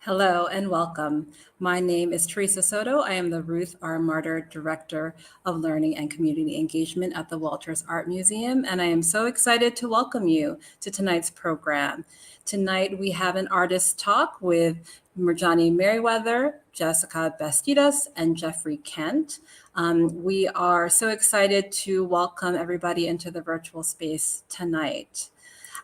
Hello and welcome. My name is Teresa Soto. I am the Ruth R. Martyr Director of Learning and Community Engagement at the Walters Art Museum, and I am so excited to welcome you to tonight's program. Tonight we have an artist talk with Murjoni Merriweather, Jessica Bastidas, and Jeffrey Kent. We are so excited to welcome everybody into the virtual space tonight.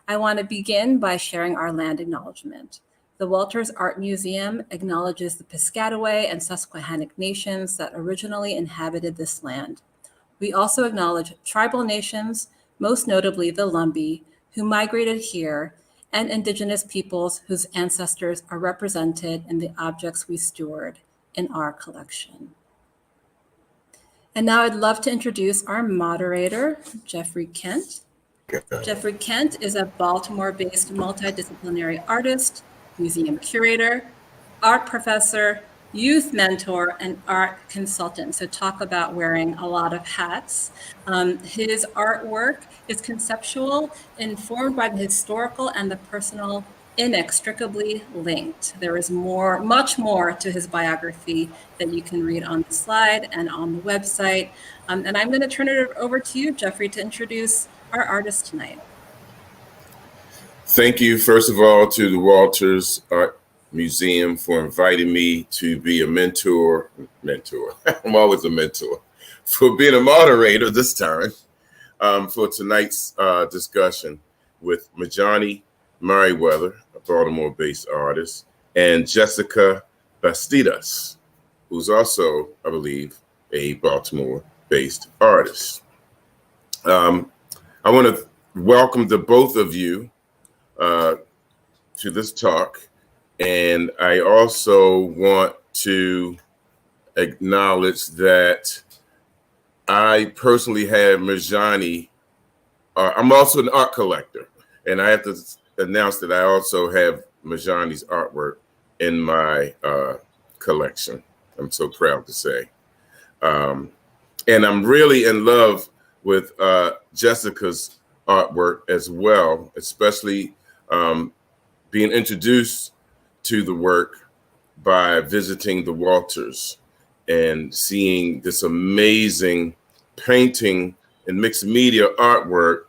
I want to begin by sharing our land acknowledgement. The Walters Art Museum acknowledges the Piscataway and Susquehannock nations that originally inhabited this land. We also acknowledge tribal nations, most notably the Lumbee, who migrated here, and Indigenous peoples whose ancestors are represented in the objects we steward in our collection. And now I'd love to introduce our moderator, Jeffrey Kent. Jeffrey Kent is a Baltimore-based multidisciplinary artist, museum curator, art professor, youth mentor, and art consultant. So talk about wearing a lot of hats. His artwork is conceptual, informed by the historical and the personal, inextricably linked. There is much more to his biography that you can read on the slide and on the website. And I'm going to turn it over to you, Jeffrey, to introduce our artist tonight. Thank you, first of all, to the Walters Art Museum for inviting me to be a mentor. I'm always a mentor. For being a moderator this time for tonight's discussion with Murjoni Merriweather, a Baltimore-based artist, and Jessica Bastidas, who's also, I believe, a Baltimore-based artist. I want to welcome the both of you to this talk, and I also want to acknowledge that I personally have Murjoni. I'm also an art collector, and I have to announce that I also have Murjoni's artwork in my collection. I'm so proud to say. And I'm really in love with Jessica's artwork as well, especially being introduced to the work by visiting the Walters and seeing this amazing painting and mixed media artwork,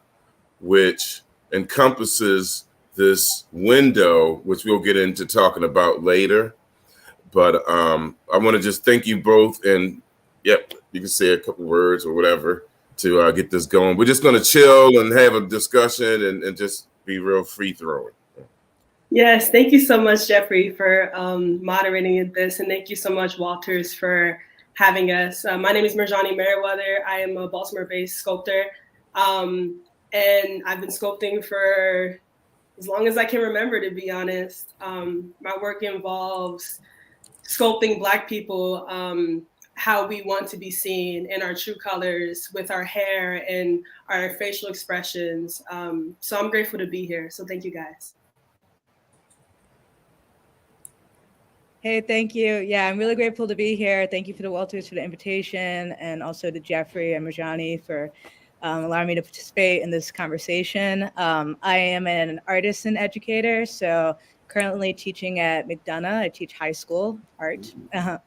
which encompasses this window, which we'll get into talking about later. But I want to just thank you both, and yep, you can say a couple words or whatever to get this going. We're just going to chill and have a discussion and just be real free throwing. Yes, thank you so much, Jeffrey, for moderating this, and thank you so much, Walters, for having us. My name is Murjoni Merriweather. I am a Baltimore-based sculptor, and I've been sculpting for as long as I can remember, to be honest. My work involves sculpting Black people, how we want to be seen in our true colors with our hair and our facial expressions. So I'm grateful to be here. So thank you, guys. Hey, thank you. Yeah, I'm really grateful to be here. Thank you for the Walters for the invitation, and also to Jeffrey and Murjoni for allowing me to participate in this conversation. I am an artist and educator, so currently teaching at McDonough. I teach high school art,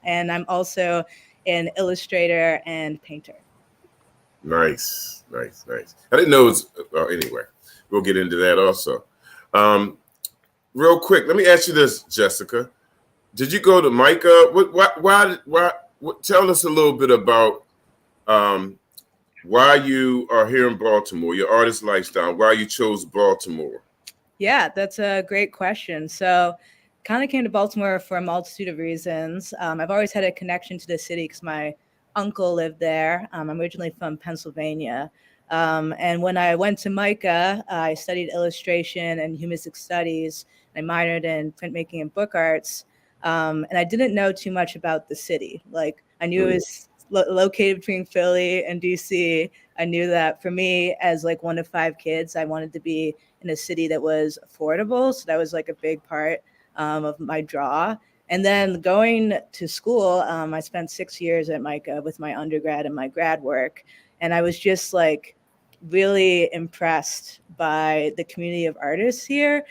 and I'm also an illustrator and painter. Nice. I didn't know it was, anyway, we'll get into that also. Real quick, let me ask you this, Jessica. Did you go to MICA? Why, tell us a little bit about why you are here in Baltimore, your artist lifestyle, why you chose Baltimore. Yeah, that's a great question. So kind of came to Baltimore for a multitude of reasons. I've always had a connection to the city because my uncle lived there. I'm originally from Pennsylvania. And when I went to MICA, I studied illustration and humanistic studies. I minored in printmaking and book arts. And I didn't know too much about the city. Like I knew it was located between Philly and DC. I knew that for me as like one of 5 kids, I wanted to be in a city that was affordable. So that was like a big part of my draw. And then going to school, I spent 6 years at MICA with my undergrad and my grad work. And I was just like really impressed by the community of artists here.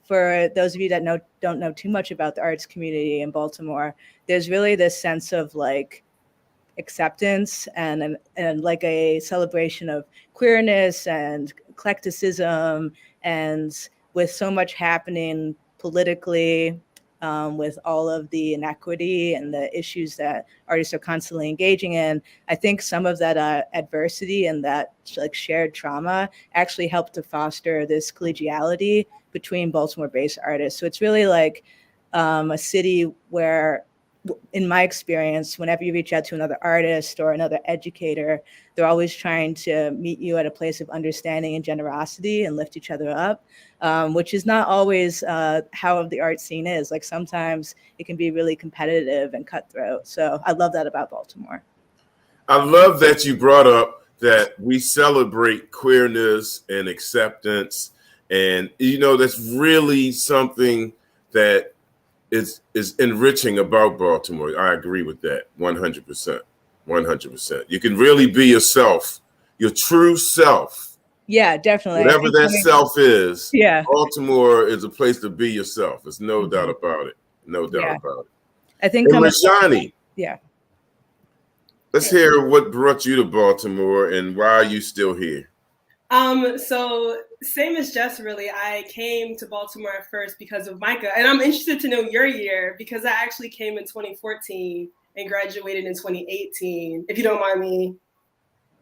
for those of you that don't know too much about the arts community in Baltimore, there's really this sense of like acceptance and like a celebration of queerness and eclecticism, and with so much happening politically, with all of the inequity and the issues that artists are constantly engaging in, I think some of that adversity and that like shared trauma actually helped to foster this collegiality between Baltimore-based artists. So it's really like a city where, in my experience, whenever you reach out to another artist or another educator, they're always trying to meet you at a place of understanding and generosity and lift each other up, which is not always how the art scene is. Like sometimes it can be really competitive and cutthroat. So I love that about Baltimore. I love that you brought up that we celebrate queerness and acceptance. And, you know, that's really something that is enriching about Baltimore. I agree with that 100%. 100%. You can really be yourself, your true self. Yeah, definitely. Whatever that self is, yeah. Baltimore is a place to be yourself. There's no doubt about it. No doubt about it. I think Murjoni, yeah. Let's hear what brought you to Baltimore and why are you still here? So same as Jess, really. I came to Baltimore at first because of Micah, and I'm interested to know your year because I actually came in 2014 and graduated in 2018. If you don't mind me,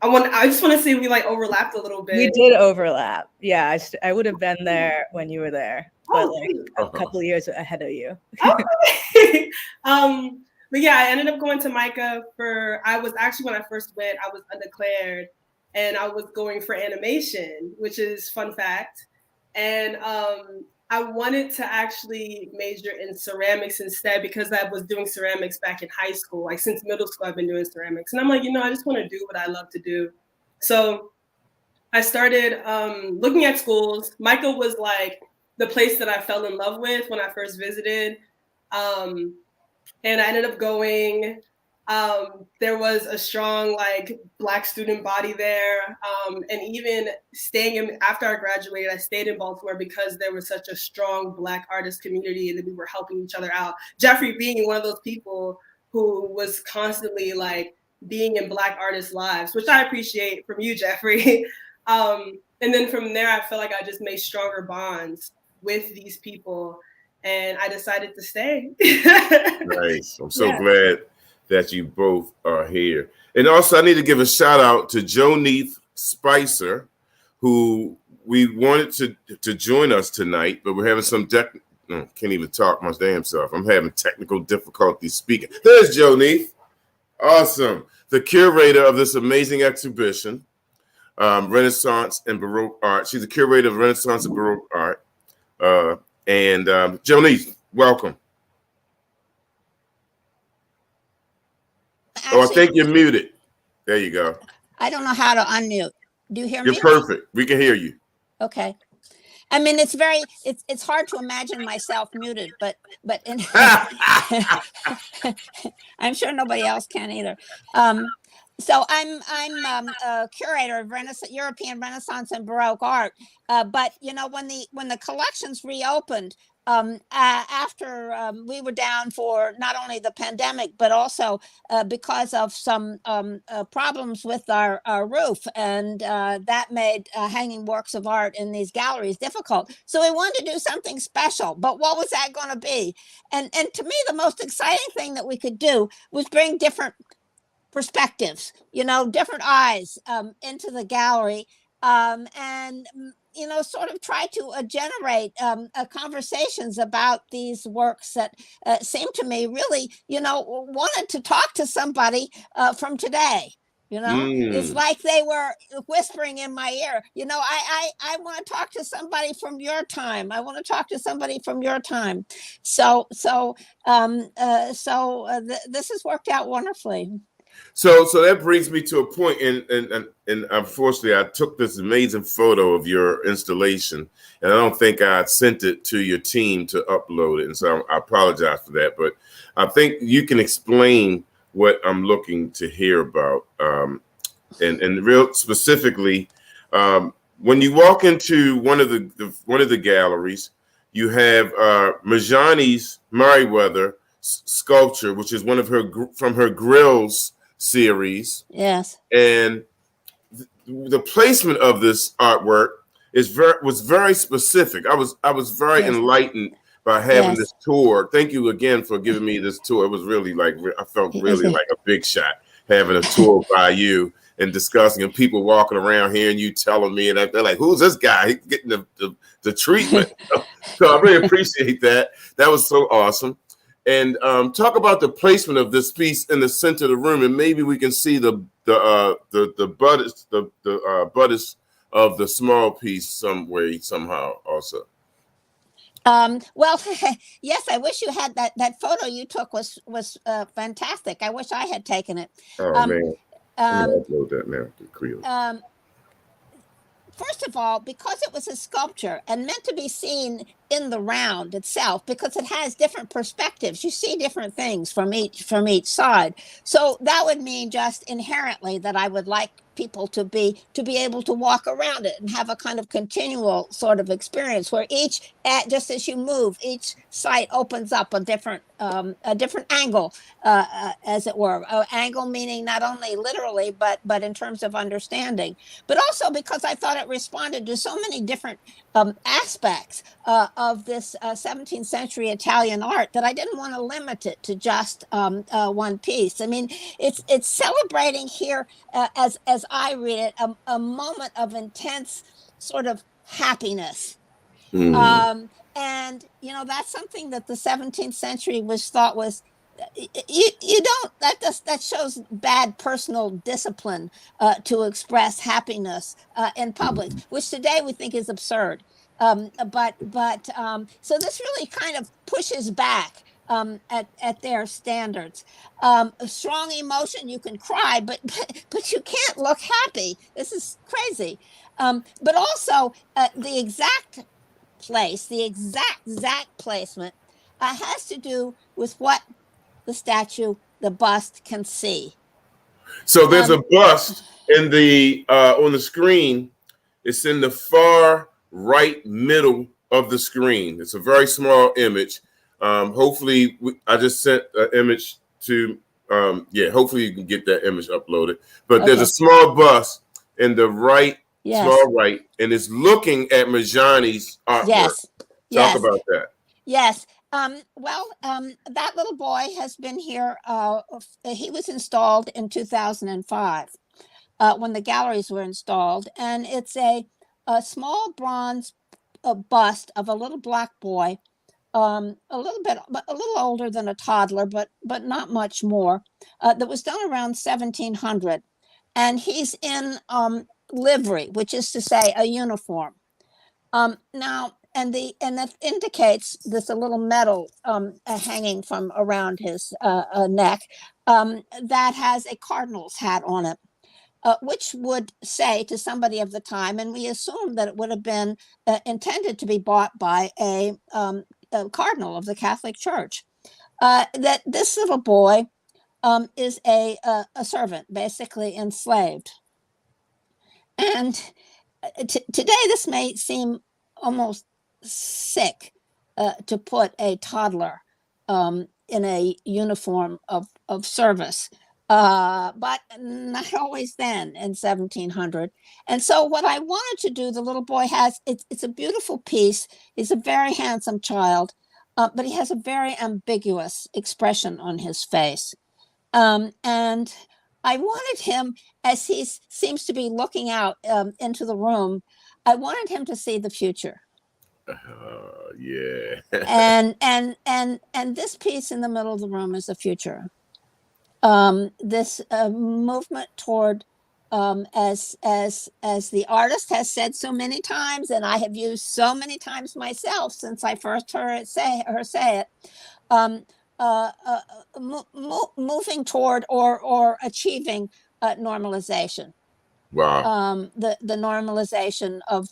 I just want to say we like overlapped a little bit. We did overlap. Yeah, I would have been there when you were there, but like a couple of years ahead of you. Okay. But yeah, I ended up going to Micah I was actually, when I first went, I was undeclared. And I was going for animation, which is fun fact. And I wanted to actually major in ceramics instead because I was doing ceramics back in high school. Like since middle school, I've been doing ceramics. And I'm like, I just want to do what I love to do. So I started looking at schools. Micah was like the place that I fell in love with when I first visited. And I ended up going. There was a strong like Black student body there, and even after I graduated, I stayed in Baltimore because there was such a strong Black artist community and that we were helping each other out. Jeffrey being one of those people who was constantly like being in Black artists' lives, which I appreciate from you, Jeffrey. And then from there, I felt like I just made stronger bonds with these people, and I decided to stay. Nice. I'm so glad that you both are here. And also I need to give a shout out to Joaneath Spicer, who we wanted to join us tonight, but we're having some can't even talk my damn self. I'm having technical difficulties speaking. There's Joaneath. Awesome. The curator of this amazing exhibition, Renaissance and Baroque art. She's the curator of Renaissance and Baroque art. And Joaneath, welcome. Actually, I think you're muted. There you go. I don't know how to unmute. Do you hear me? You're perfect. We can hear you. Okay. I mean, it's hard to imagine myself muted, but I'm sure nobody else can either. So I'm a curator of European Renaissance and Baroque art. But when the collections reopened, after we were down for not only the pandemic, but also because of some problems with our roof, and that made hanging works of art in these galleries difficult. So we wanted to do something special, but what was that going to be? And to me, the most exciting thing that we could do was bring different perspectives, different eyes into the gallery, and sort of try to generate conversations about these works that seem to me really, wanted to talk to somebody from today. It's like they were whispering in my ear, I want to talk to somebody from your time. I want to talk to somebody from your time. So this has worked out wonderfully. So that brings me to a point, and unfortunately, I took this amazing photo of your installation, and I don't think I sent it to your team to upload it, and so I apologize for that. But I think you can explain what I'm looking to hear about, and real specifically, when you walk into one of the galleries, You have Murjoni's Merriweather sculpture, which is one of her from her Grills series. Yes. And the placement of this artwork was very specific. I was very enlightened by having this tour. Thank you again for giving me this tour. It was really like, I felt really like a big shot having a tour by you and discussing, and people walking around hearing you telling me, and they're like, who's this guy? He's getting the treatment. So I really appreciate that. That was so awesome. And talk about the placement of this piece in the center of the room, and maybe we can see the butts of the small piece somehow also. Well, yes, I wish you had that photo you took was fantastic. I wish I had taken it. Oh man, I'm gonna upload that now to Creole. First of all, because it was a sculpture and meant to be seen in the round itself, because it has different perspectives, you see different things from each side. So that would mean just inherently that I would like people to be able to walk around it and have a kind of continual sort of experience where just as you move, each site opens up a different angle, as it were. Angle meaning not only literally, but in terms of understanding, but also because I thought it responded to so many different aspects of this 17th century Italian art that I didn't want to limit it to just one piece. I mean, it's celebrating here, as I read it, a moment of intense sort of happiness. And that's something that the 17th century thought was, you don't, that shows bad personal discipline to express happiness in public, which today we think is absurd. But so this really kind of pushes back at their standards. Strong emotion, you can cry, but you can't look happy. This is crazy. But also the exact place, the exact placement has to do with what the statue, the bust, can see. So there's a bust in the on the screen. It's in the far right middle of the screen. It's a very small image. Hopefully, I just sent an image to. Hopefully you can get that image uploaded. But there's a small bust in the right, small right, and it's looking at Murjoni's artwork. Talk about that. Yes. That little boy has been here. He was installed in 2005 when the galleries were installed, and it's a small bronze bust of a little black boy, a little older than a toddler, but not much more. That was done around 1700, and he's in livery, which is to say, a uniform. Now. And that indicates there's a little medal hanging from around his neck that has a cardinal's hat on it, which would say to somebody of the time, and we assume that it would have been intended to be bought by a cardinal of the Catholic Church, that this little boy is a servant, basically enslaved. And today this may seem almost sick to put a toddler in a uniform of service, but not always then in 1700. And so what I wanted to do, the little boy has, it's a beautiful piece. He's a very handsome child, but he has a very ambiguous expression on his face. And I wanted him, as he seems to be looking out into the room, I wanted him to see the future. And this piece in the middle of the room is the future. This movement toward, as the artist has said so many times, and I have used so many times myself since I first heard her say it, moving toward or achieving normalization. Wow. The normalization of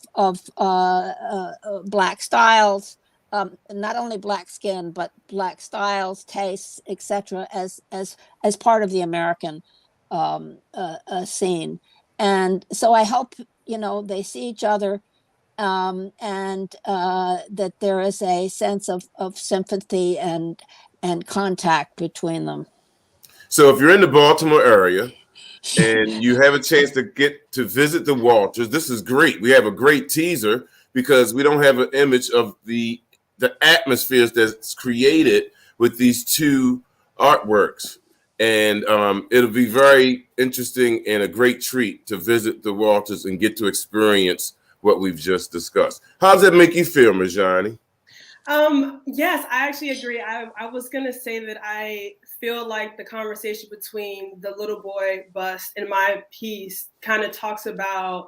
Black styles, not only Black skin, but Black styles, tastes, etc., as part of the American scene. And so I hope they see each other and that there is a sense of sympathy and contact between them. So if you're in the Baltimore area and you have a chance to get to visit the Walters, this is great. We have a great teaser because we don't have an image of the atmospheres that's created with these two artworks. And it'll be very interesting and a great treat to visit the Walters and get to experience what we've just discussed. How does that make you feel, Murjoni? Yes, I actually agree. I was going to say that I feel like the conversation between the little boy bust and my piece kind of talks about,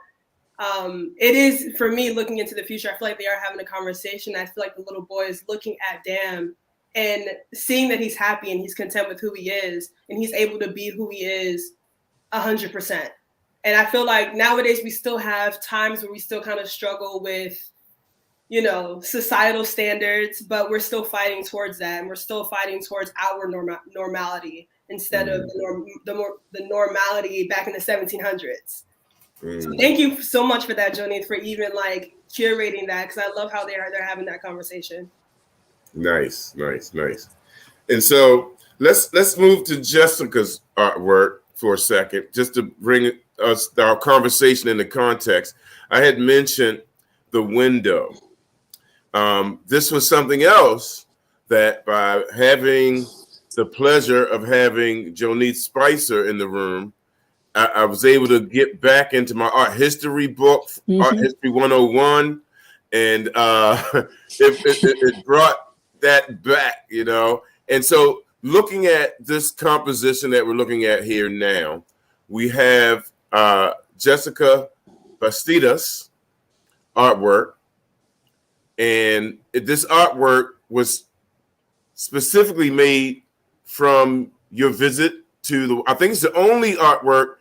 it is, for me, looking into the future, I feel like they are having a conversation. I feel like the little boy is looking at Dan and seeing that he's happy and he's content with who he is and he's able to be who he is 100%. And I feel like nowadays we still have times where we still kind of struggle with, you know, societal standards, but we're still fighting towards that. And we're still fighting towards our normality instead of the normality back in the 1700s. So thank you so much for that, Joaneath, for even like curating that, because I love how they're having that conversation. Nice. And so let's move to Jessica's artwork for a second, just to bring us our conversation into context. I had mentioned the window. This was something else that, by having the pleasure of having Joaneath Spicer in the room, I was able to get back into my art history book, Art History 101, and it brought that back, you know. And so looking at this composition that we're looking at here now, we have Jessica Bastidas artwork. And this artwork was specifically made from your visit to I think it's the only artwork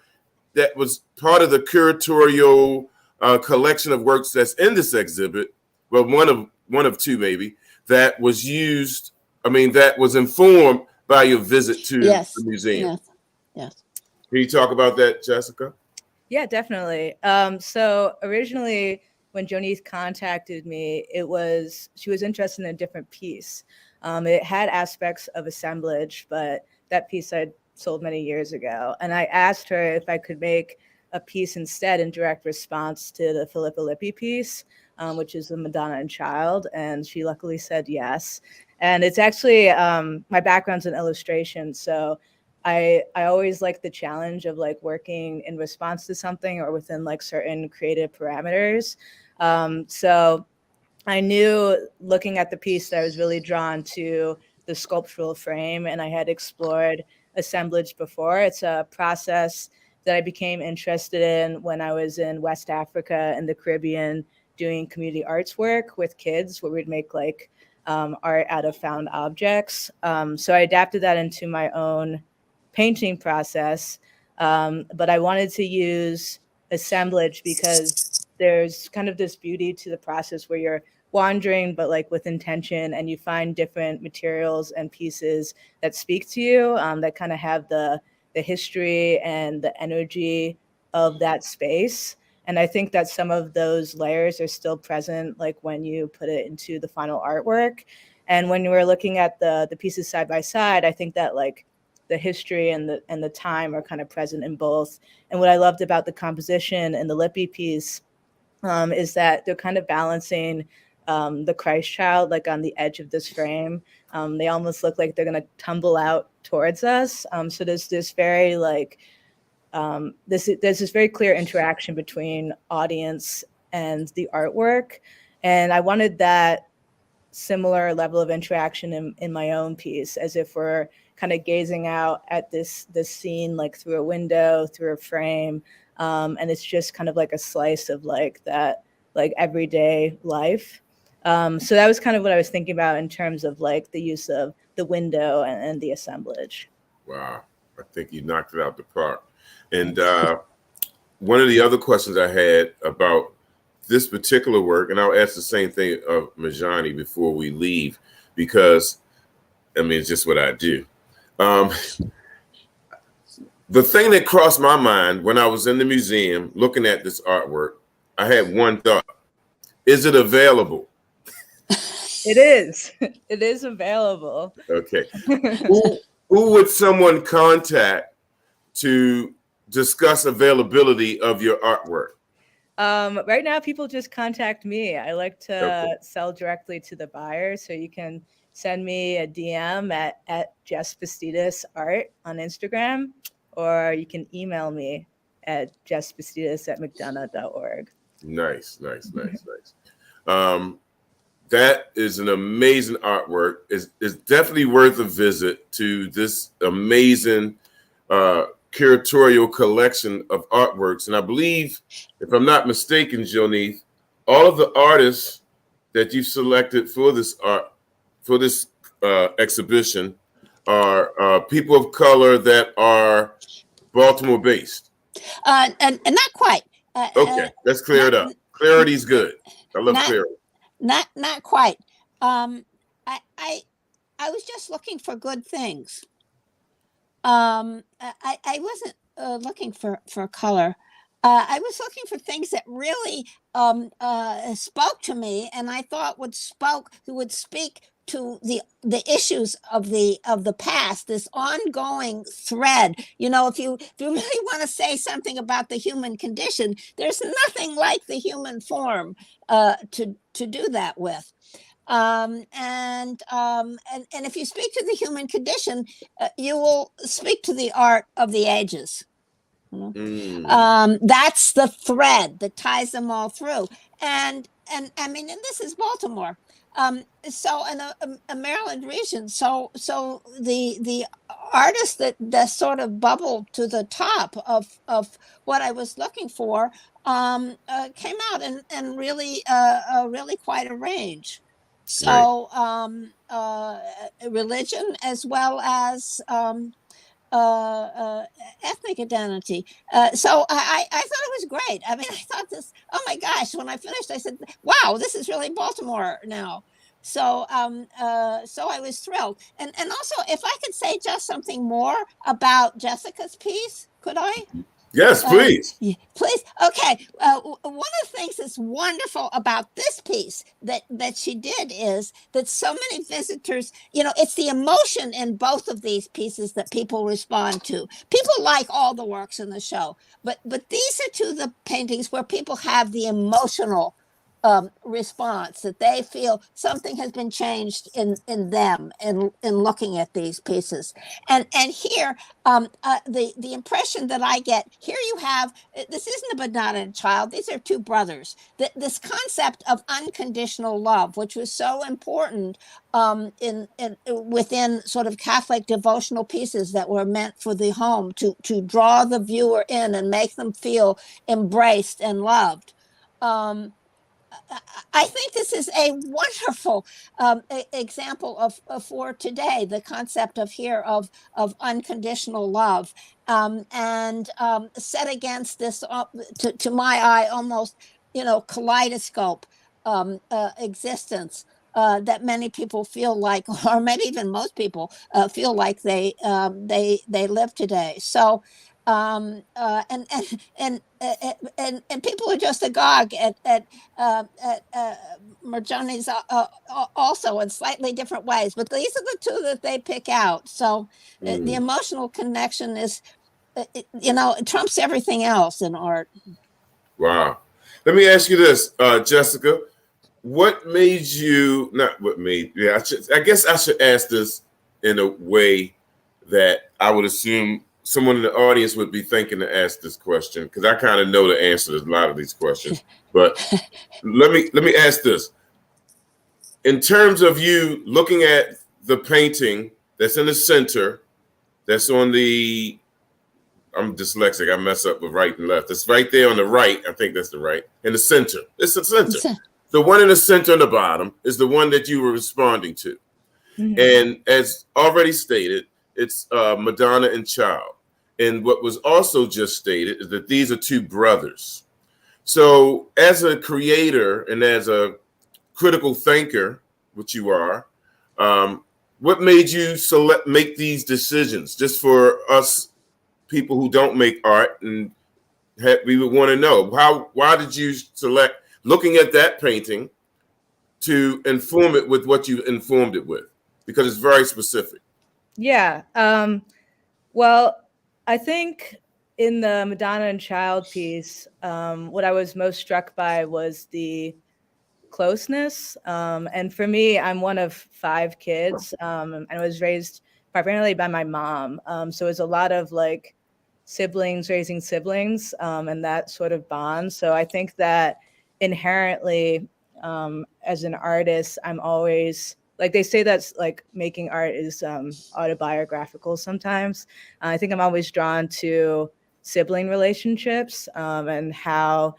that was part of the curatorial collection of works that's in this exhibit. Well, one of two maybe that was used. I mean, that was informed by your visit to the museum. Yes. Can you talk about that, Jessica? Yeah, definitely. So originally, when Joaneath contacted me, she was interested in a different piece. It had aspects of assemblage, but that piece I'd sold many years ago. And I asked her if I could make a piece instead in direct response to the Filippo Lippi piece, which is the Madonna and Child. And she luckily said yes. And it's actually, my background's in illustration. So I always like the challenge of like working in response to something or within like certain creative parameters. So I knew looking at the piece that I was really drawn to the sculptural frame, and I had explored assemblage before. It's a process that I became interested in when I was in West Africa and the Caribbean doing community arts work with kids, where we'd make like art out of found objects. So I adapted that into my own painting process, but I wanted to use assemblage because there's kind of this beauty to the process where you're wandering, but like with intention, and you find different materials and pieces that speak to you, that kind of have the history and the energy of that space. And I think that some of those layers are still present, like when you put it into the final artwork. And when we're looking at the pieces side by side, I think that like the history and the time are kind of present in both. And what I loved about the composition and the Lippi piece is that they're kind of balancing the Christ child like on the edge of this frame. They almost look like they're going to tumble out towards us. So there's this very like there's this very clear interaction between audience and the artwork, and I wanted that similar level of interaction in my own piece, as if we're kind of gazing out at this scene like through a window, through a frame, and it's just kind of like a slice of like that like everyday life. So that was kind of what I was thinking about in terms of like the use of the window and the assemblage. Wow, I think you knocked it out the park. And one of the other questions I had about this particular work, and I'll ask the same thing of Murjoni before we leave, because I mean, it's just what I do. The thing that crossed my mind when I was in the museum looking at this artwork, I had one thought. Is it available? It is. It is available. Okay. Who would someone contact to discuss availability of your artwork? Right now, people just contact me. I like to Okay. sell directly to the buyer, so you can send me a DM at Bastidas Art on Instagram, or you can email me at jessbastidas@mcdonough.org. Nice. That is an amazing artwork. It's definitely worth a visit to this amazing curatorial collection of artworks. And I believe, if I'm not mistaken, Joaneath, all of the artists that you selected for this exhibition are people of color that are Baltimore based. And not quite. Okay, let's clear it up. Clarity's good. I love clarity. Not quite. I was just looking for good things. I wasn't looking for color. I was looking for things that really spoke to me, and I thought would speak to the issues of the past, this ongoing thread. You know, if you really want to say something about the human condition, there's nothing like the human form to do that with. And if you speak to the human condition, you will speak to the art of the ages. That's the thread that ties them all through. And I mean, and this is Baltimore. So in a Maryland region, so the artists that sort of bubbled to the top of what I was looking for came out and really quite a range. So religion as well as ethnic identity. So I thought it was great. I mean, I thought this, oh my gosh, when I finished, I said, wow, this is really Baltimore now. So so I was thrilled. And also, if I could say just something more about Jessica's piece, could I? Yes, please. Please. Okay. One of the things that's wonderful about this piece that she did is that so many visitors, you know, it's the emotion in both of these pieces that people respond to. People like all the works in the show, but these are two of the paintings where people have the emotional response, that they feel something has been changed in them in looking at these pieces. And here, the impression that I get here, you have, this isn't a Madonna child, these are two brothers. This concept of unconditional love, which was so important within sort of Catholic devotional pieces that were meant for the home to draw the viewer in and make them feel embraced and loved. I think this is a wonderful example of for today, the concept of unconditional love, and set against this, to my eye, almost, you know, kaleidoscope existence that many people feel like, or maybe even most people feel like they live today. So. And people are just agog at Murjoni's also in slightly different ways, but these are the two that they pick out. So the emotional connection is, you know, it trumps everything else in art. Wow. Let me ask you this, Jessica. What made you, not what made, I guess I should ask this in a way that I would assume someone in the audience would be thinking to ask this question, because I kind of know the answer to a lot of these questions. But let me ask this. In terms of you looking at the painting that's in the center, that's on the, I'm dyslexic, I mess up with right and left. It's right there on the right. I think that's the right. In the center. It's the center. The one in the center and the bottom is the one that you were responding to. Mm-hmm. And as already stated, it's Madonna and Child. And what was also just stated is that these are two brothers. So as a creator and as a critical thinker, which you are, what made you make these decisions? Just for us people who don't make art, and we would want to know, why did you select looking at that painting to inform it with what you informed it with, because it's very specific. Yeah. Well, I think in the Madonna and Child piece, what I was most struck by was the closeness. And for me, I'm one of 5 kids, and I was raised primarily by my mom. So it was a lot of like siblings raising siblings, and that sort of bond. So I think that inherently, as an artist, I'm always like, they say that's like making art is autobiographical sometimes. I think I'm always drawn to sibling relationships, and how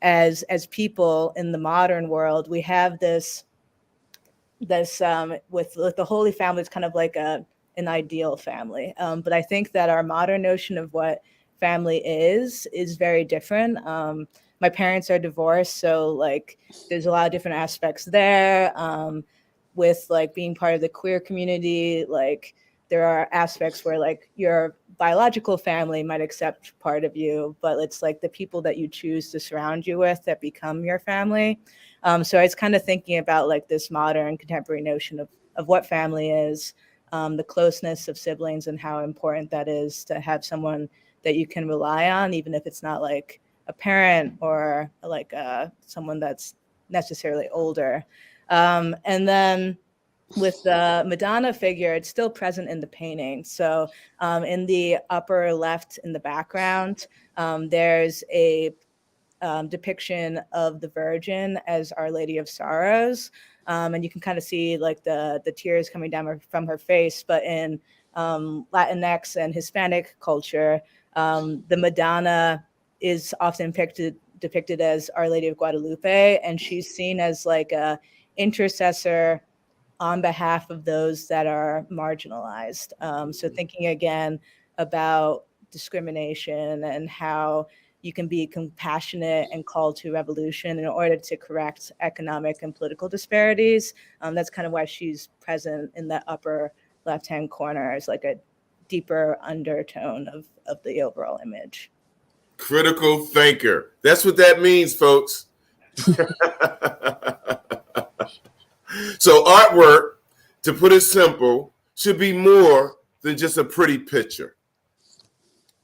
as people in the modern world, we have this with the Holy Family, it's kind of like an ideal family. But I think that our modern notion of what family is very different. My parents are divorced, so like there's a lot of different aspects there. With like being part of the queer community, like there are aspects where like your biological family might accept part of you, but it's like the people that you choose to surround you with that become your family. So I was kind of thinking about like this modern contemporary notion of what family is, the closeness of siblings and how important that is to have someone that you can rely on, even if it's not like a parent or like someone that's necessarily older. And then with the Madonna figure, it's still present in the painting. So in the upper left in the background, there's a depiction of the Virgin as Our Lady of Sorrows. And you can kind of see like the tears coming down from her face. But in Latinx and Hispanic culture, the Madonna is often depicted as Our Lady of Guadalupe, and she's seen as like a intercessor on behalf of those that are marginalized. So thinking again about discrimination and how you can be compassionate and called to revolution in order to correct economic and political disparities. That's kind of why she's present in the upper left-hand corner as like a deeper undertone of the overall image. Critical thinker. That's what that means, folks. So artwork, to put it simple, should be more than just a pretty picture.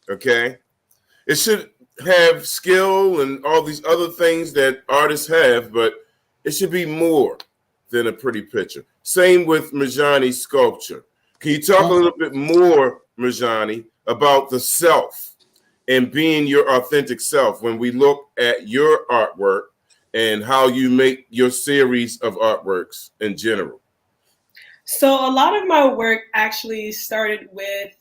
Okay? It should have skill and all these other things that artists have, but it should be more than a pretty picture. Same with Murjoni's sculpture. Can you talk a little bit more, Murjoni, about the self and being your authentic self when we look at your artwork and how you make your series of artworks in general? So a lot of my work actually started with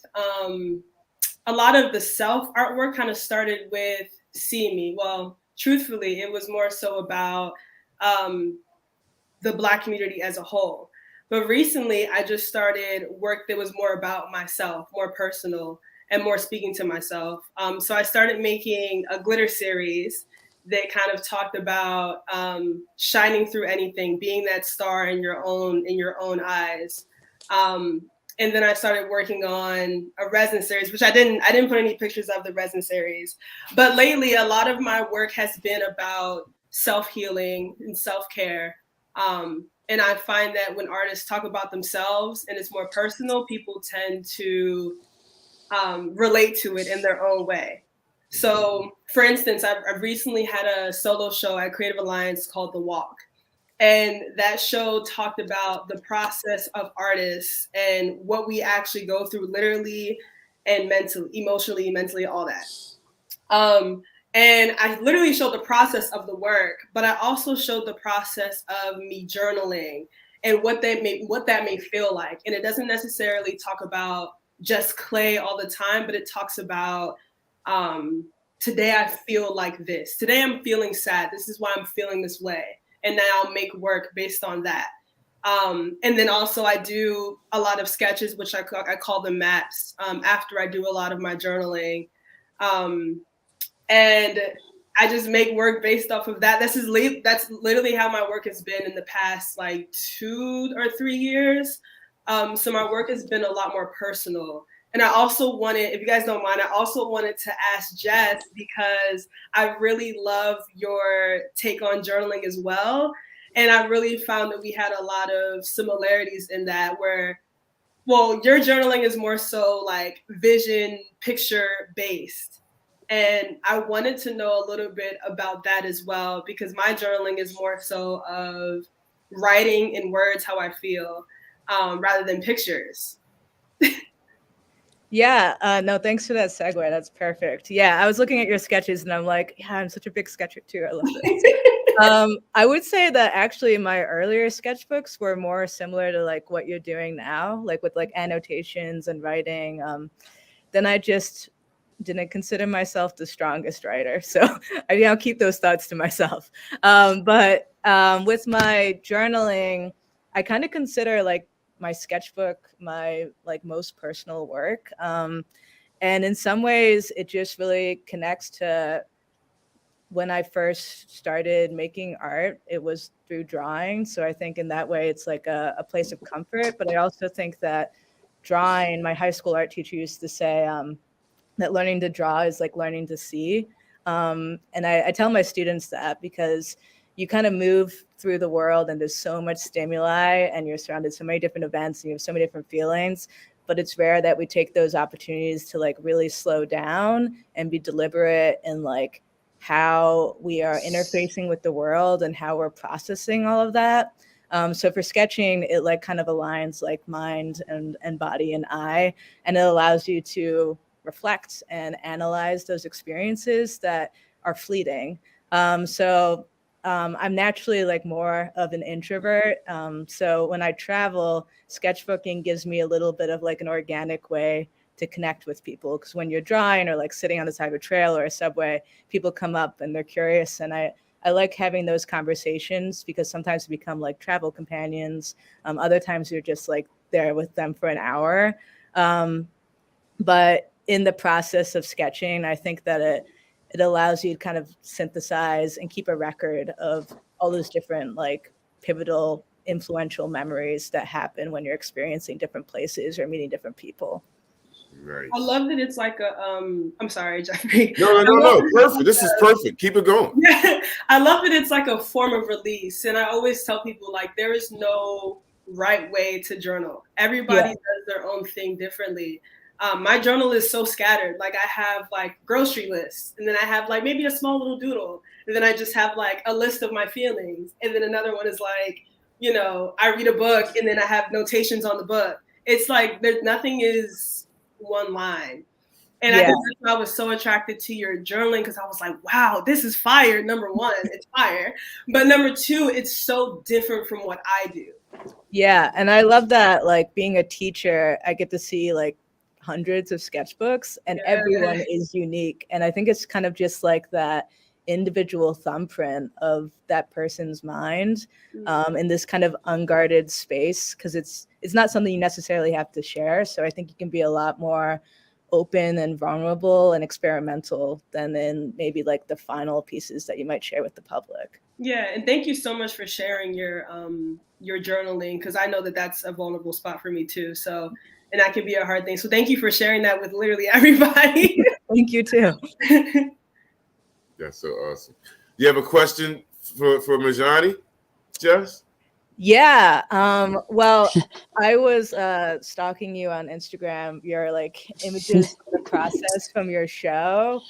a lot of the self artwork kind of started with See Me. Well, truthfully, it was more so about the Black community as a whole. But recently, I just started work that was more about myself, more personal, and more speaking to myself. So I started making a glitter series that kind of talked about shining through anything, being that star in your own eyes. And then I started working on a resin series, which I didn't put any pictures of the resin series. But lately, a lot of my work has been about self-healing and self-care. And I find that when artists talk about themselves and it's more personal, people tend to relate to it in their own way. So, for instance, I've recently had a solo show at Creative Alliance called The Walk. And that show talked about the process of artists and what we actually go through literally and mentally, emotionally, mentally, all that. And I literally showed the process of the work, but I also showed the process of me journaling and what that may feel like. And it doesn't necessarily talk about just clay all the time, but it talks about today I feel like this. Today I'm feeling sad. This is why I'm feeling this way. And then I'll make work based on that. And then also I do a lot of sketches, which I call them maps, after I do a lot of my journaling. And I just make work based off of that. That's literally how my work has been in the past like 2 or 3 years. So my work has been a lot more personal. And I also wanted, if you guys don't mind, I also wanted to ask Jess, because I really love your take on journaling as well. And I really found that we had a lot of similarities in that, where, well, your journaling is more so like vision, picture based. And I wanted to know a little bit about that as well, because my journaling is more so of writing in words how I feel, rather than pictures. Yeah, no, thanks for that segue. That's perfect. Yeah, I was looking at your sketches and I'm like, yeah, I'm such a big sketcher too. I love this. I would say that actually my earlier sketchbooks were more similar to like what you're doing now, like with like annotations and writing. Then I just didn't consider myself the strongest writer. So I'll keep those thoughts to myself. But with my journaling, I kind of consider like my sketchbook my like most personal work. And in some ways, it just really connects to when I first started making art, it was through drawing. So I think in that way, it's like a place of comfort. But I also think that drawing, my high school art teacher used to say that learning to draw is like learning to see. And I tell my students that because you kind of move through the world and there's so much stimuli and you're surrounded so many different events and you have so many different feelings. But it's rare that we take those opportunities to like really slow down and be deliberate in like how we are interfacing with the world and how we're processing all of that. So for sketching, it like kind of aligns like mind and body and eye, and it allows you to reflect and analyze those experiences that are fleeting. I'm naturally like more of an introvert. So when I travel, sketchbooking gives me a little bit of like an organic way to connect with people. Because when you're drawing or like sitting on the side of a trail or a subway, people come up and they're curious. And I like having those conversations because sometimes we become like travel companions. Other times you're just like there with them for an hour. But in the process of sketching, I think that it allows you to kind of synthesize and keep a record of all those different like pivotal, influential memories that happen when you're experiencing different places or meeting different people. Right. I love that it's like a, I'm sorry, Jeffrey. No, perfect. This is perfect. Keep it going. I love that it's like a form of release. And I always tell people like, there is no right way to journal. Everybody does their own thing differently. My journal is so scattered. Like I have like grocery lists, and then I have like maybe a small little doodle, and then I just have like a list of my feelings. And then another one is like, you know, I read a book and then I have notations on the book. It's like there's nothing is one line. And I think that's why I was so attracted to your journaling, because I was like, wow, this is fire. Number one, it's fire. But number two, it's so different from what I do. Yeah. And I love that, like being a teacher, I get to see like hundreds of sketchbooks and everyone is unique. And I think it's kind of just like that individual thumbprint of that person's mind in this kind of unguarded space, because it's not something you necessarily have to share. So I think you can be a lot more open and vulnerable and experimental than in maybe like the final pieces that you might share with the public. Yeah, and thank you so much for sharing your journaling, because I know that that's a vulnerable spot for me too. So, and that can be a hard thing. So thank you for sharing that with literally everybody. Thank you too. That's so awesome. You have a question for Murjoni, Jess? Yeah. Well, I was stalking you on Instagram, your like images of the process from your show.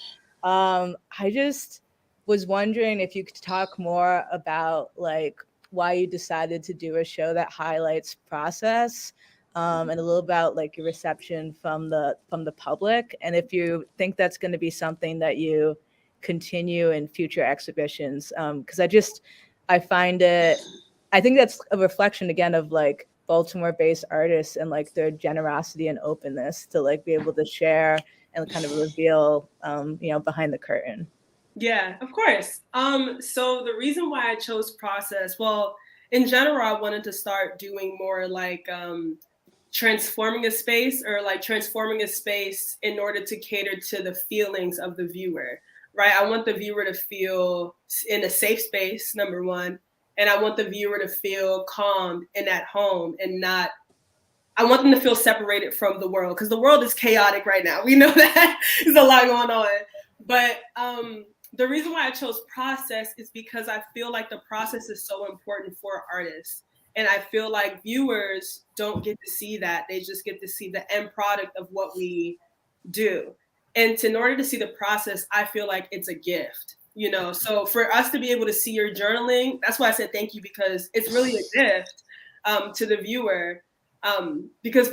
I just was wondering if you could talk more about like why you decided to do a show that highlights process, and a little about like your reception from the public, and if you think that's going to be something that you continue in future exhibitions. Because I find it, I think that's a reflection again of like Baltimore-based artists and like their generosity and openness to like be able to share and kind of reveal, behind the curtain. Yeah, of course. So the reason why I chose process, well, in general, I wanted to start doing more like transforming a space in order to cater to the feelings of the viewer, right? I want the viewer to feel in a safe space, number one. And I want the viewer to feel calm and at home and not I want them to feel separated from the world, because the world is chaotic right now. We know that there's a lot going on. But the reason why I chose process is because I feel like the process is so important for artists. And I feel like viewers don't get to see that. They just get to see the end product of what we do. And in order to see the process, I feel like it's a gift, you know? So for us to be able to see your journaling, that's why I said thank you, because it's really a gift to the viewer, because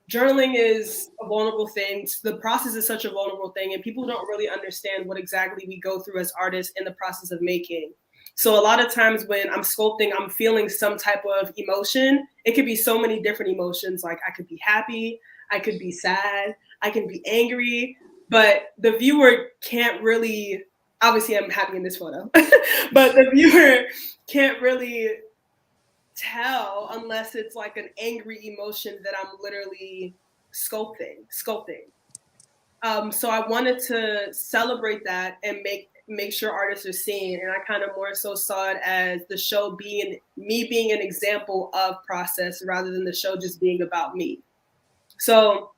journaling is a vulnerable thing. The process is such a vulnerable thing, and people don't really understand what exactly we go through as artists in the process of making. So a lot of times when I'm sculpting, I'm feeling some type of emotion. It could be so many different emotions. Like I could be happy, I could be sad, I can be angry, but the viewer can't really, obviously I'm happy in this photo, but the viewer can't really tell unless it's like an angry emotion that I'm literally sculpting. So I wanted to celebrate that and make sure artists are seeing. And I kind of more so saw it as the show being me being an example of process rather than the show just being about me. So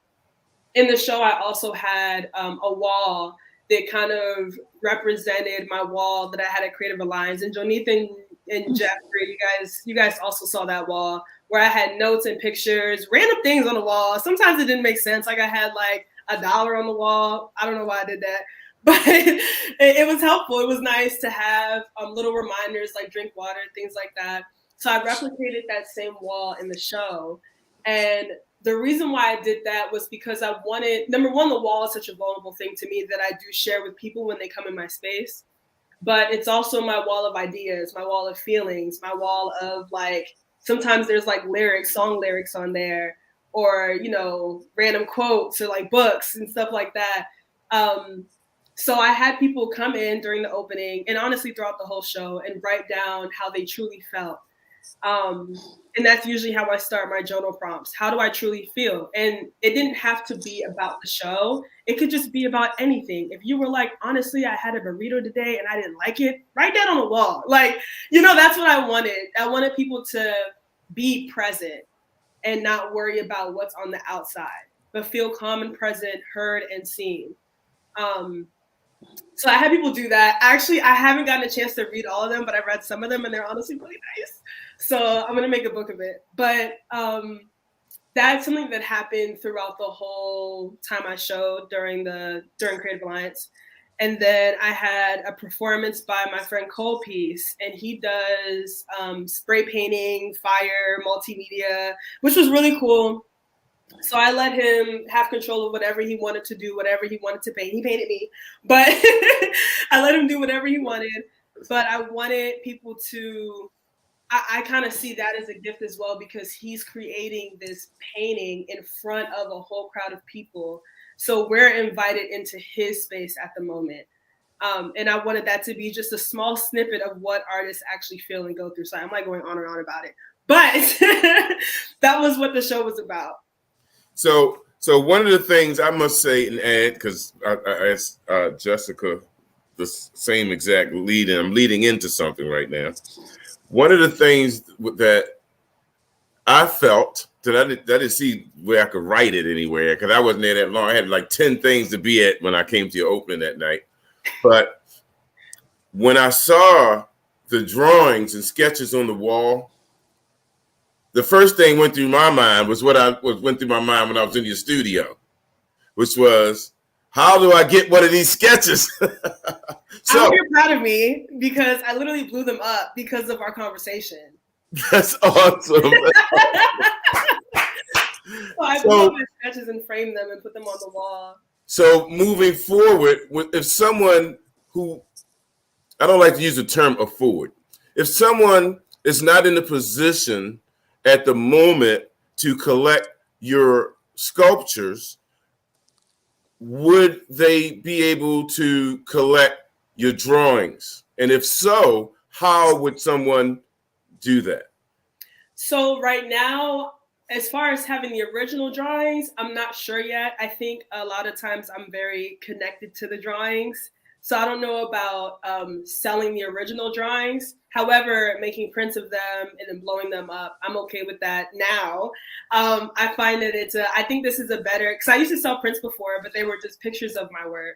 in the show, I also had a wall that kind of represented my wall that I had at Creative Alliance. And Joaneath and Jeffrey, you guys also saw that wall where I had notes and pictures, random things on the wall. Sometimes it didn't make sense. Like I had like $1 on the wall. I don't know why I did that, but it was helpful. It was nice to have little reminders like drink water, things like that. So I replicated that same wall in the show. And the reason why I did that was because I wanted, number one, the wall is such a vulnerable thing to me that I do share with people when they come in my space. But it's also my wall of ideas, my wall of feelings, my wall of like, sometimes there's like lyrics, song lyrics on there, or, you know, random quotes or like books and stuff like that. So I had people come in during the opening and honestly throughout the whole show and write down how they truly felt. And that's usually how I start my journal prompts. How do I truly feel? And it didn't have to be about the show. It could just be about anything. If you were like, honestly, I had a burrito today and I didn't like it, write that on the wall. Like, you know, that's what I wanted. I wanted people to be present and not worry about what's on the outside, but feel calm and present, heard and seen. So I had people do that. Actually, I haven't gotten a chance to read all of them, but I read some of them and they're honestly really nice. So I'm going to make a book of it. But that's something that happened throughout the whole time I showed during Creative Alliance. And then I had a performance by my friend Cole Peace, and he does spray painting, fire, multimedia, which was really cool. So I let him have control of whatever he wanted to do, whatever he wanted to paint. He painted me, but I let him do whatever he wanted. But I wanted people to, I kind of see that as a gift as well, because he's creating this painting in front of a whole crowd of people. So we're invited into his space at the moment. And I wanted that to be just a small snippet of what artists actually feel and go through. So I'm like going on and on about it, but that was what the show was about. So one of the things I must say and add, because I asked Jessica the same exact lead, and I'm leading into something right now. One of the things that I felt that I didn't see where I could write it anywhere, because I wasn't there that long. I had like 10 things to be at when I came to your opening that night. But when I saw the drawings and sketches on the wall, the first thing went through my mind was went through my mind when I was in your studio, which was, how do I get one of these sketches? So, I hope you're proud of me, because I literally blew them up because of our conversation. That's awesome. So I blew up my sketches and framed them and put them on the wall. So moving forward, if someone who, I don't like to use the term afford, if someone is not in the position at the moment to collect your sculptures, would they be able to collect your drawings? And if so, how would someone do that? So right now, as far as having the original drawings, I'm not sure yet. I think a lot of times I'm very connected to the drawings. So I don't know about selling the original drawings. However, making prints of them and then blowing them up, I'm okay with that now. I find that I think this is a better, because I used to sell prints before, but they were just pictures of my work.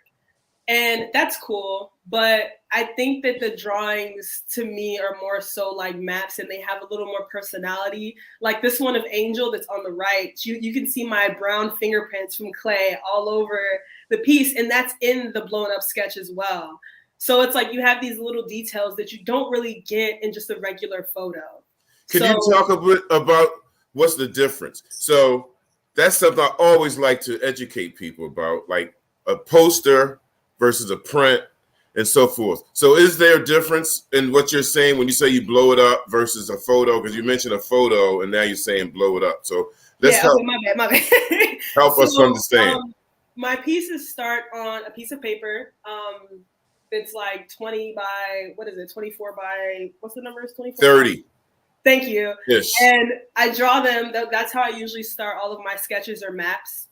And that's cool, but I think that the drawings to me are more so like maps, and they have a little more personality. Like this one of Angel that's on the right, you can see my brown fingerprints from clay all over the piece, and that's in the blown up sketch as well. So it's like you have these little details that you don't really get in just a regular photo. Could you talk a bit about what's the difference? So that's something I always like to educate people about, like a poster versus a print and so forth. So is there a difference in what you're saying when you say you blow it up versus a photo? Because you mentioned a photo and now you're saying blow it up. So let's help, okay, my bad. help us understand. My pieces start on a piece of paper. It's like 20 by, 24 by, what's the number? 24? 30. Thank you. Yes. And I draw them. That's how I usually start all of my sketches or maps.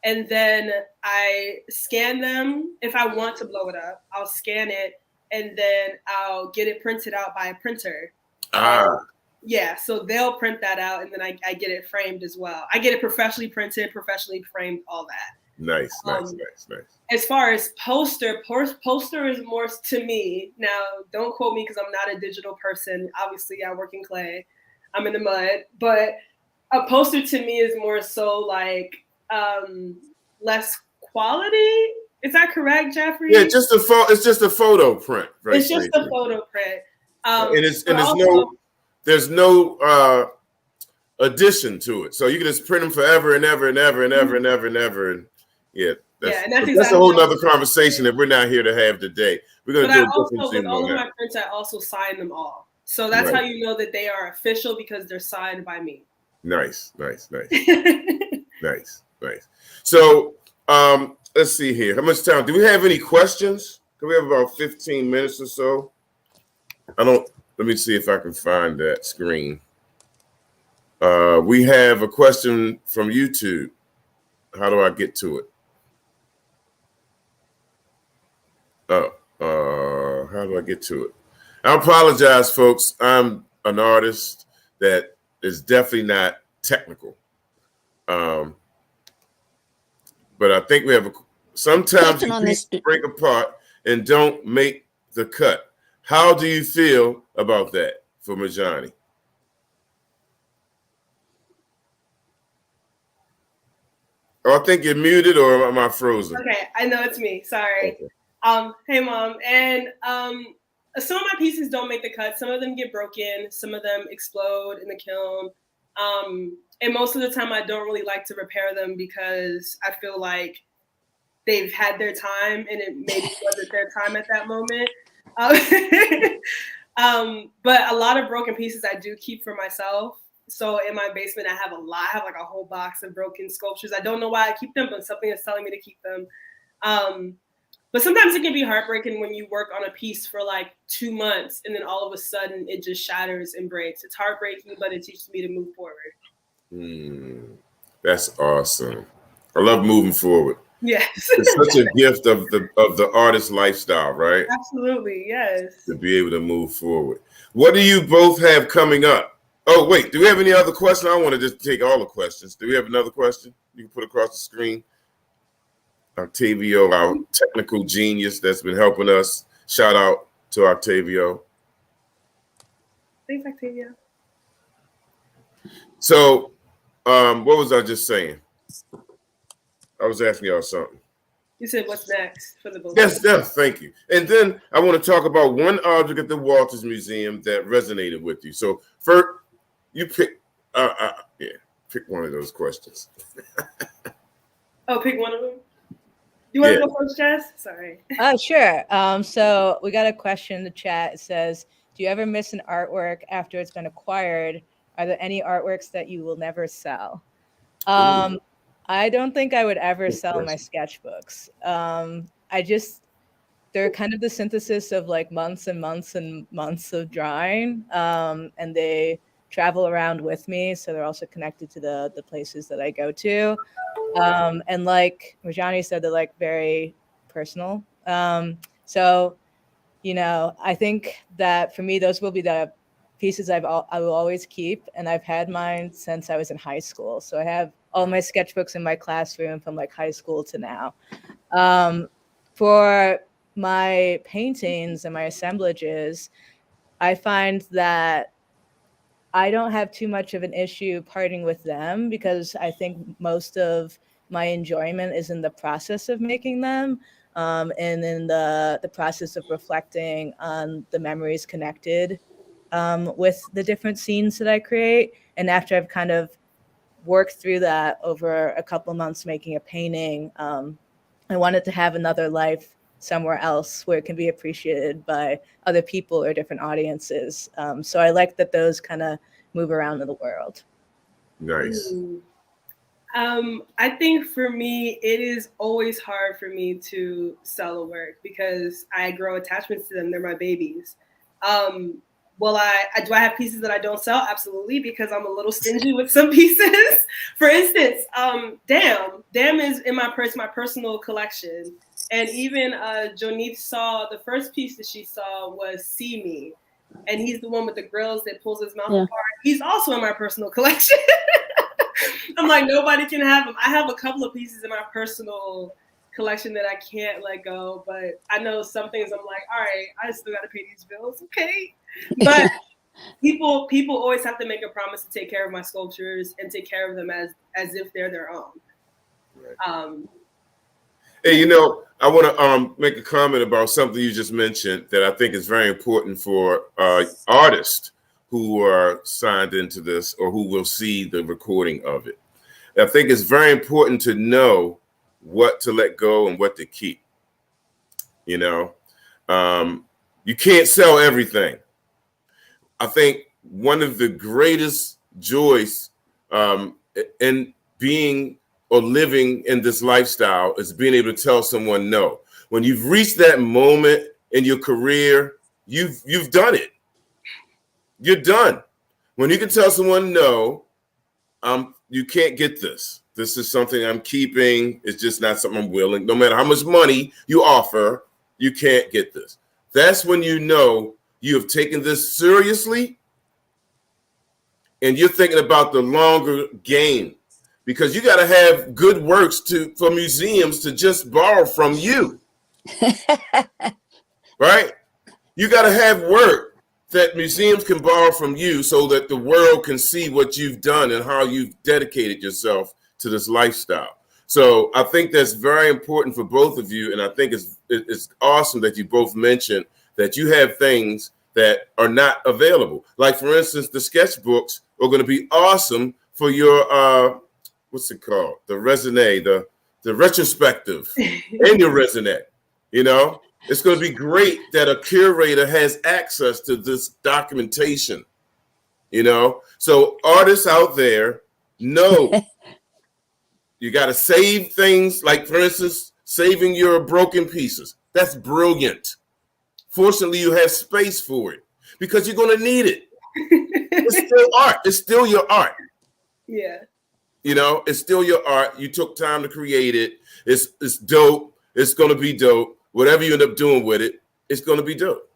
And then I scan them. If I want to blow it up, I'll scan it, and then I'll get it printed out by a printer. Yeah, so they'll print that out, and then I get it framed as well. I get it professionally printed, professionally framed, all that. Nice. As far as poster is more to me. Now, don't quote me because I'm not a digital person. Obviously, I work in clay. I'm in the mud. But a poster to me is more so like less quality. Is that correct, Jeffrey? Yeah, it's just a photo print. Right? It's just a photo print. There's no addition to it. So you can just print them forever and ever and ever and ever and ever and ever. And that's a whole nother conversation that we're not here to have today. We're going to do a different thing. With all of my prints, I also sign them all. So that's how you know that they are official, because they're signed by me. Nice. Nice. So let's see here. How much time? Do we have any questions? Do we have about 15 minutes or so? Let me see if I can find that screen. We have a question from YouTube. How do I get to it? How do I get to it? I apologize, folks. I'm an artist that is definitely not technical. But I think we have sometimes you break apart and don't make the cut. How do you feel about that for Murjoni? Oh, I think you're muted, or am I frozen? Okay, I know it's me. Sorry. Okay. Hey, Mom. And some of my pieces don't make the cut. Some of them get broken. Some of them explode in the kiln. And most of the time, I don't really like to repair them because I feel like they've had their time, and it maybe wasn't their time at that moment. But a lot of broken pieces I do keep for myself. So in my basement, I have I have like a whole box of broken sculptures. I don't know why I keep them, but something is telling me to keep them. But sometimes it can be heartbreaking when you work on a piece for like 2 months and then all of a sudden it just shatters and breaks. It's heartbreaking, but it teaches me to move forward. That's awesome. I love moving forward. Yes. It's such a gift of the artist lifestyle, right? Absolutely, yes. To be able to move forward. What do you both have coming up? Oh, wait, do we have any other questions? I want to just take all the questions. Do we have another question you can put across the screen? Octavio, our technical genius that's been helping us. Shout out to Octavio. Thanks, Octavio. So, what was I just saying? I was asking y'all something. You said what's next for the book? Yes, thank you. And then I want to talk about one object at the Walters Museum that resonated with you. So first, you pick, pick one of those questions. Oh, pick one of them? You want to go first, Jess? Sorry. Sure. So we got a question in the chat. It says, do you ever miss an artwork after it's been acquired? Are there any artworks that you will never sell? I don't think I would ever sell my sketchbooks. They're kind of the synthesis of like months and months and months of drawing. And they travel around with me. So they're also connected to the places that I go to. And like Murjoni said, they're like very personal So, you know, I think that for me, those will be the pieces I will always keep. And I've had mine since I was in high school. So I have all my sketchbooks in my classroom from like high school to now. For my paintings and my assemblages, I find that I don't have too much of an issue parting with them because I think most of my enjoyment is in the process of making them, and in the process of reflecting on the memories connected with the different scenes that I create. And after I've kind of worked through that over a couple months making a painting, I wanted to have another life somewhere else where it can be appreciated by other people or different audiences. So I like that those kind of move around in the world. Nice. I think for me, it is always hard for me to sell a work because I grow attachments to them. They're my babies. Well, do I have pieces that I don't sell? Absolutely, because I'm a little stingy with some pieces. For instance, Damn is in my personal collection. And even Joaneath saw, the first piece that she saw was See Me. And he's the one with the grills that pulls his mouth apart. He's also in my personal collection. I'm like, nobody can have him. I have a couple of pieces in my personal collection that I can't let go, but I know some things I'm like, all right, I still got to pay these bills, okay? But people always have to make a promise to take care of my sculptures and take care of them as if they're their own. Right. Hey, you know, I want to make a comment about something you just mentioned that I think is very important for artists who are signed into this or who will see the recording of it. I think it's very important to know what to let go and what to keep. You know, you can't sell everything. I think one of the greatest joys in being or living in this lifestyle is being able to tell someone no. When you've reached that moment in your career, you've done it. You're done. When you can tell someone no, you can't get this. This is something I'm keeping. It's just not something I'm willing. No matter how much money you offer, you can't get this. That's when you know you have taken this seriously and you're thinking about the longer game, because you got to have good works for museums to just borrow from you. Right? You got to have work that museums can borrow from you so that the world can see what you've done and how you've dedicated yourself to this lifestyle. So I think that's very important for both of you. And I think it's awesome that you both mentioned that you have things that are not available. Like, for instance, the sketchbooks are going to be awesome for your, what's it called? The raisonné, the retrospective in your raisonné, you know? It's going to be great that a curator has access to this documentation, you know? So artists out there know you got to save things, like, for instance, saving your broken pieces. That's brilliant. Fortunately, you have space for it because you're going to need it. It's still art. It's still your art. Yeah. You know, it's still your art. You took time to create it. It's dope. It's going to be dope. Whatever you end up doing with it, it's going to be dope.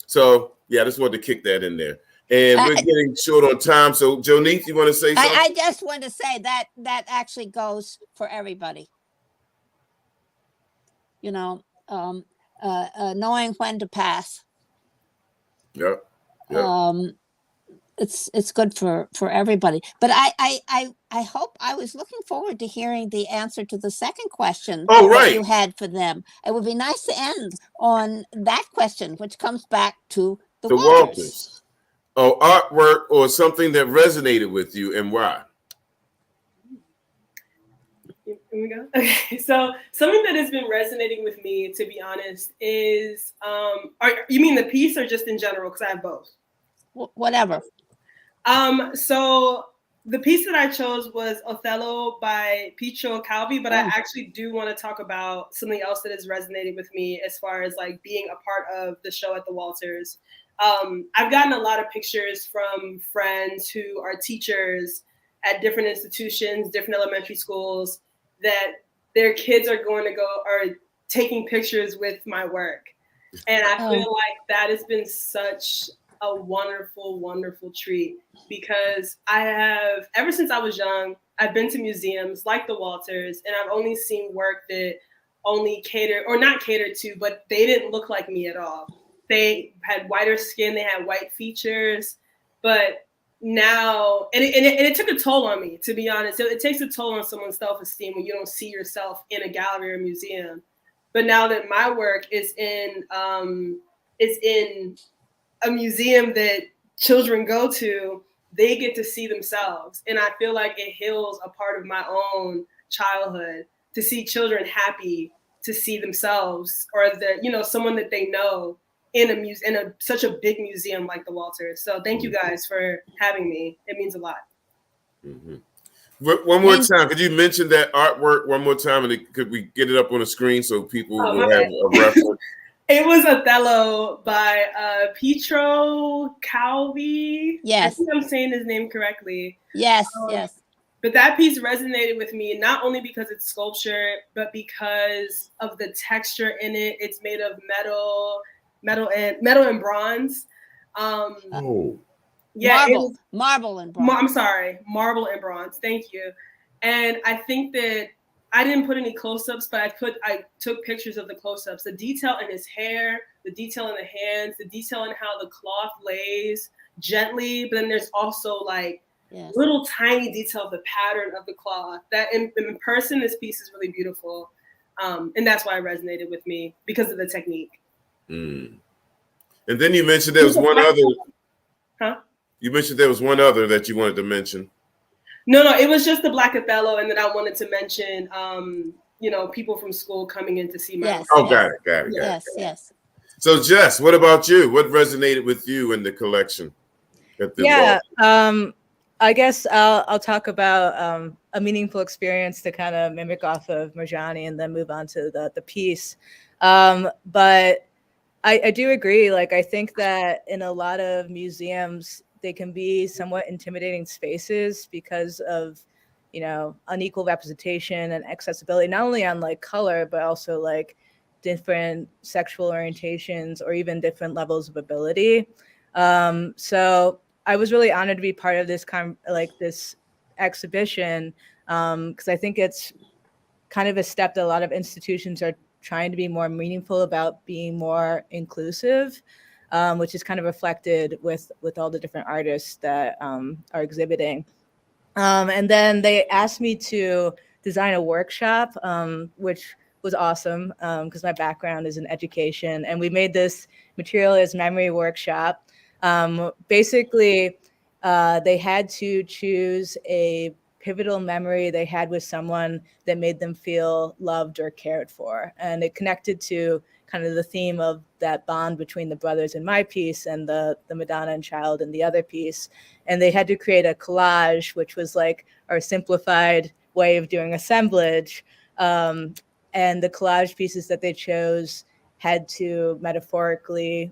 So, yeah, I just wanted to kick that in there. And we're getting short on time. So, Joaneath, you want to say something? I just want to say that actually goes for everybody. You know, knowing when to pass. Yeah. It's good for everybody. But I hope, I was looking forward to hearing the answer to the second question that you had for them. It would be nice to end on that question, which comes back to the Walters. Oh, artwork or something that resonated with you, and why? Here we go. Okay, so something that has been resonating with me, to be honest, is you mean the piece or just in general? Because I have both. Whatever. So the piece that I chose was Othello by Pietro Calvi, but I actually do want to talk about something else that has resonated with me as far as like being a part of the show at the Walters. I've gotten a lot of pictures from friends who are teachers at different institutions, different elementary schools, that their kids are going to go, or taking pictures with my work. And I feel like that has been such a wonderful, wonderful treat, because I have, ever since I was young, I've been to museums like the Walters, and I've only seen work that only catered, or not catered to, but they didn't look like me at all. They had whiter skin, they had white features, but now, and it took a toll on me, to be honest. It takes a toll on someone's self-esteem when you don't see yourself in a gallery or museum. But now that my work is in a museum that children go to, they get to see themselves. And I feel like it heals a part of my own childhood to see children happy to see themselves, or someone that they know in such a big museum like the Walters. So thank you guys for having me. It means a lot. Mm-hmm. One more time, could you mention that artwork one more time, and could we get it up on the screen so people will have a reference? It was Othello by Pietro Calvi. Yes. I think I'm saying his name correctly. Yes, yes. But that piece resonated with me, not only because it's sculpture, but because of the texture in it. It's made of metal and bronze. Yeah, marble and bronze. I'm sorry, marble and bronze. Thank you. And I think that I didn't put any close-ups, but I took pictures of the close-ups. The detail in his hair, the detail in the hands, the detail in how the cloth lays gently. But then there's also like little tiny detail of the pattern of the cloth. That in person, this piece is really beautiful. And that's why it resonated with me, because of the technique. Mm. And then you mentioned there was one other. Huh? You mentioned there was one other that you wanted to mention. No, it was just the Black Othello, and then I wanted to mention, people from school coming in to see my work. Oh, got it. Yes. So, Jess, what about you? What resonated with you in the collection? I guess I'll talk about a meaningful experience to kind of mimic off of Murjoni, and then move on to the piece. But I do agree. Like, I think that in a lot of museums, they can be somewhat intimidating spaces because of, unequal representation and accessibility, not only on like color, but also like different sexual orientations or even different levels of ability. So I was really honored to be part of this this exhibition, because I think it's kind of a step that a lot of institutions are trying to be more meaningful about, being more inclusive, which is kind of reflected with all the different artists that are exhibiting. And then they asked me to design a workshop, which was awesome, because my background is in education. And we made this material as memory workshop. Basically, they had to choose a pivotal memory they had with someone that made them feel loved or cared for. And it connected to kind of the theme of that bond between the brothers in my piece and the Madonna and Child in the other piece. And they had to create a collage, which was like our simplified way of doing assemblage. And the collage pieces that they chose had to metaphorically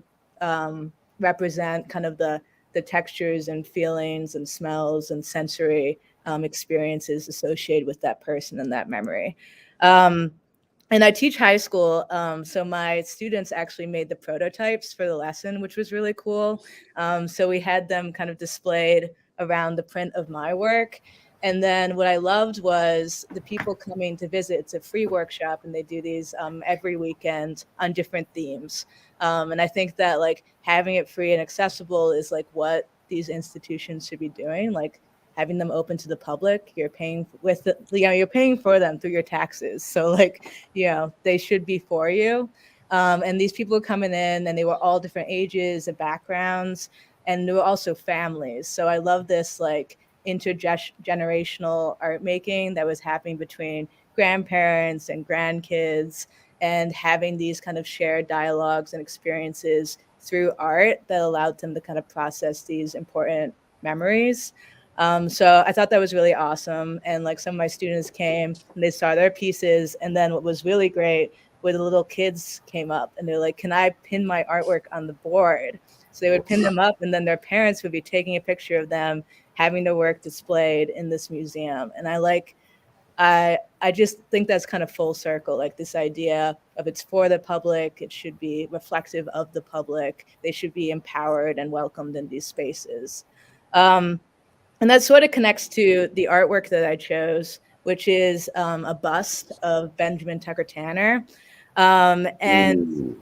represent kind of the textures and feelings and smells and sensory experiences associated with that person and that memory. And I teach high school, so my students actually made the prototypes for the lesson, which was really cool. So we had them kind of displayed around the print of my work. And then what I loved was the people coming to visit. It's a free workshop, and they do these every weekend on different themes. And I think that like having it free and accessible is like what these institutions should be doing, like having them open to the public. You're paying you're paying for them through your taxes. So like, they should be for you. And these people were coming in, and they were all different ages and backgrounds, and they were also families. So I love this like intergenerational art making that was happening between grandparents and grandkids, and having these kind of shared dialogues and experiences through art that allowed them to kind of process these important memories. So I thought that was really awesome. And like some of my students came and they saw their pieces. And then what was really great were the little kids came up and they're like, can I pin my artwork on the board? So they would pin them up, and then their parents would be taking a picture of them having their work displayed in this museum. And I I just think that's kind of full circle, like this idea of it's for the public, it should be reflective of the public, they should be empowered and welcomed in these spaces. And that sort of connects to the artwork that I chose, which is a bust of Benjamin Tucker Tanner. And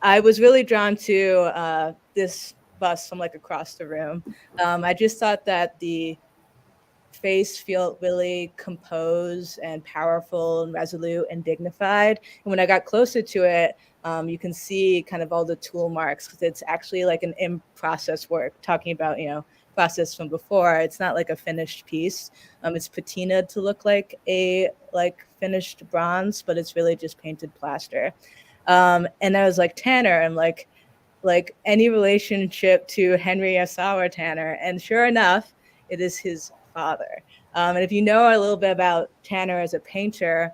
I was really drawn to this bust from like across the room. I just thought that the face felt really composed and powerful and resolute and dignified. And when I got closer to it, you can see kind of all the tool marks, because it's actually like an in-process work, talking about, process from before. It's not like a finished piece. It's patinaed to look like a finished bronze, but it's really just painted plaster. And I was like, Tanner, and like any relationship to Henry Asawa Tanner. And sure enough, it is his father. And if you know a little bit about Tanner as a painter,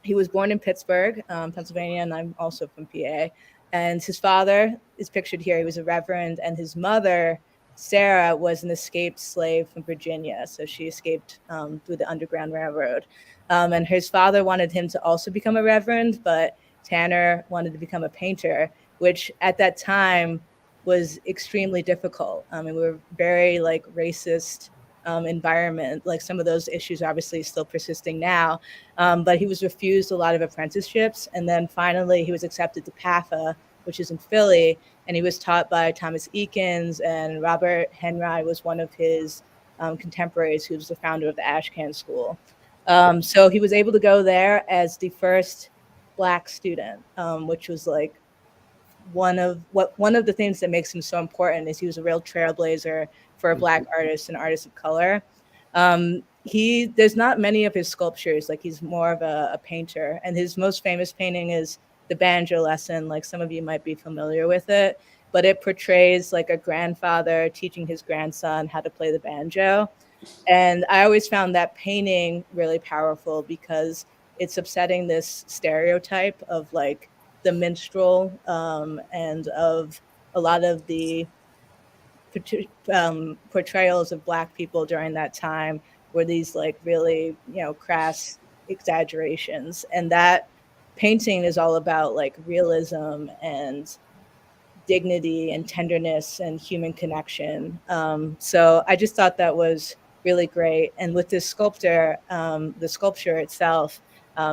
he was born in Pittsburgh, Pennsylvania, and I'm also from PA. And his father is pictured here. He was a reverend, and his mother, Sarah, was an escaped slave from Virginia. So she escaped through the Underground Railroad. And his father wanted him to also become a reverend, but Tanner wanted to become a painter, which at that time was extremely difficult. We were very racist environment. Like some of those issues obviously still persisting now, but he was refused a lot of apprenticeships. And then finally he was accepted to PAFA, which is in Philly, and he was taught by Thomas Eakins, and Robert Henry was one of his contemporaries, who was the founder of the Ashcan School. So he was able to go there as the first Black student, which was like one of the things that makes him so important is he was a real trailblazer for a Black artist and artist of color. There's not many of his sculptures, like he's more of a painter, and his most famous painting is The Banjo Lesson. Like some of you might be familiar with it, but it portrays like a grandfather teaching his grandson how to play the banjo. And I always found that painting really powerful because it's upsetting this stereotype of like the minstrel and of a lot of the portrayals of Black people during that time were these like really, crass exaggerations. And that painting is all about like realism and dignity and tenderness and human connection. So I just thought that was really great. And with this sculptor, the sculpture itself,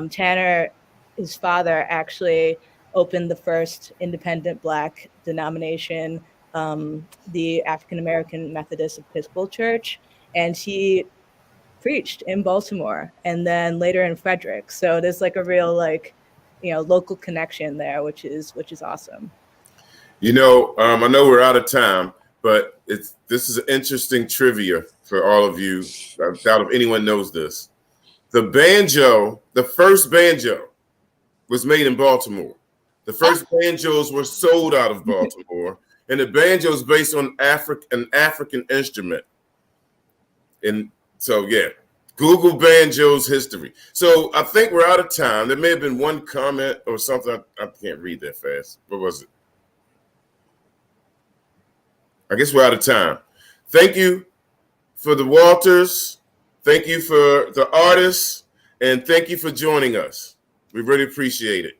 Tanner, his father, actually opened the first independent Black denomination, the African American Methodist Episcopal Church, and he preached in Baltimore and then later in Frederick. So there's like a real local connection there, which is awesome. I know we're out of time, but this is an interesting trivia for all of you. I doubt if anyone knows this. The first banjo was made in Baltimore. The first banjos were sold out of Baltimore, and the banjo is based on an African instrument. And so, yeah, Google banjos history. So I think we're out of time. There may have been one comment or something. I can't read that fast. What was it? I guess we're out of time. Thank you for the Walters. Thank you for the artists. And thank you for joining us. We really appreciate it.